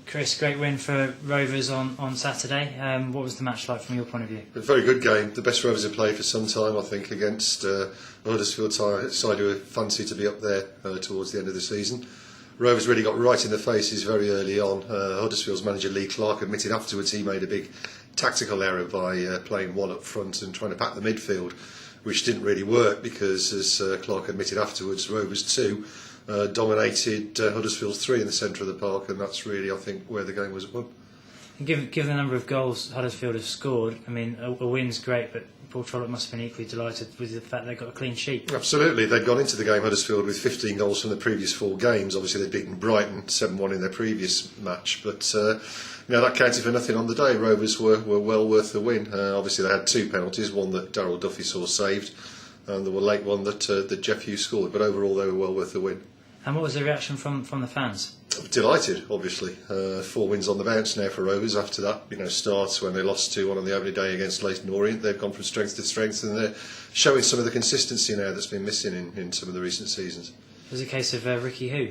Chris, great win for Rovers on Saturday. What was the match like from your point of view? A very good game. The best Rovers have played for some time, I think, against Huddersfield Town, side who fancy to be up there towards the end of the season. Rovers really got right in the faces very early on. Huddersfield's manager Lee Clark admitted afterwards he made a big tactical error by playing one up front and trying to pack the midfield, which didn't really work because, as Clark admitted afterwards, Rovers 2 dominated Huddersfield 3 in the centre of the park, and that's really, I think, where the game was won. Given the number of goals Huddersfield have scored, I mean, a win's great, but Paul Trollope must have been equally delighted with the fact they got a clean sheet. Absolutely, they'd gone into the game, Huddersfield, with 15 goals from the previous 4 games. Obviously, they'd beaten Brighton 7-1 in their previous match, but that counted for nothing on the day. Rovers were well worth the win. Obviously, they had 2 penalties, one that Darryl Duffy saw saved, and the late one that Jeff Hughes scored. But overall, they were well worth the win. And what was the reaction from the fans? Delighted, obviously. 4 wins on the bounce now for Rovers after that start when they lost 2-1 on the opening day against Leyton Orient. They've gone from strength to strength, and they're showing some of the consistency now that's been missing in some of the recent seasons. It was a case of Ricky Who?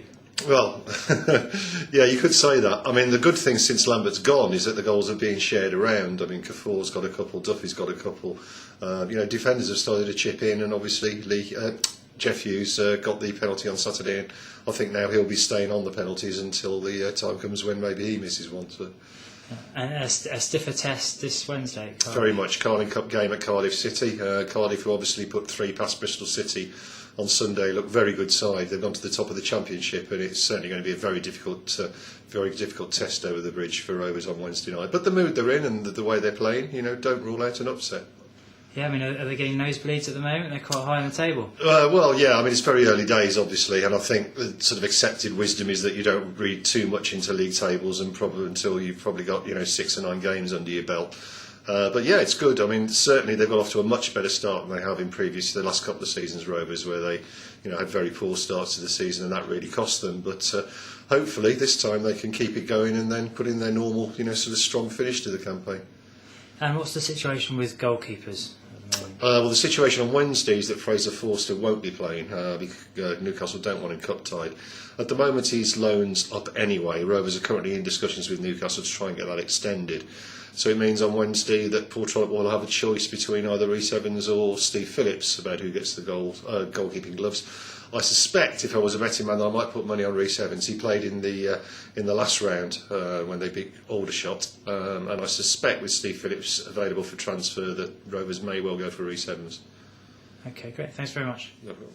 Well, yeah, you could say that. I mean, the good thing since Lambert's gone is that the goals are being shared around. I mean, Cafour's got a couple, Duffy's got a couple. Defenders have started to chip in, and obviously Jeff Hughes got the penalty on Saturday, and I think now he'll be staying on the penalties until the time comes when maybe he misses one. So. And a stiffer test this Wednesday. Very much. Carling Cup game at Cardiff City. Cardiff, who obviously put 3 past Bristol City on Sunday, look very good side. They've gone to the top of the Championship, and it's certainly going to be a very difficult test over the bridge for Rovers on Wednesday night. But the mood they're in and the way they're playing, don't rule out an upset. Yeah, I mean, are they getting nosebleeds at the moment? They're quite high on the table. Well, yeah, I mean, it's very early days, obviously, and I think the sort of accepted wisdom is that you don't read too much into league tables and probably until you've probably got 6 or 9 games under your belt. But yeah, it's good. I mean, certainly they've got off to a much better start than they have in the last couple of seasons, Rovers, where they had very poor starts to the season, and that really cost them. But hopefully this time they can keep it going and then put in their normal, sort of strong finish to the campaign. And what's the situation with goalkeepers? Well, the situation on Wednesday is that Fraser Forster won't be playing because Newcastle don't want him cup tied. At the moment, his loan's up anyway. Rovers are currently in discussions with Newcastle to try and get that extended. So it means on Wednesday that Paul Trollope will have a choice between either Rhys Evans or Steve Phillips about who gets the goalkeeping gloves. I suspect, if I was a betting man, that I might put money on Rhys Evans. He played in the last round when they beat Aldershot, and I suspect with Steve Phillips available for transfer that Rovers may well go for Rhys Evans. Okay, great. Thanks very much. No problem.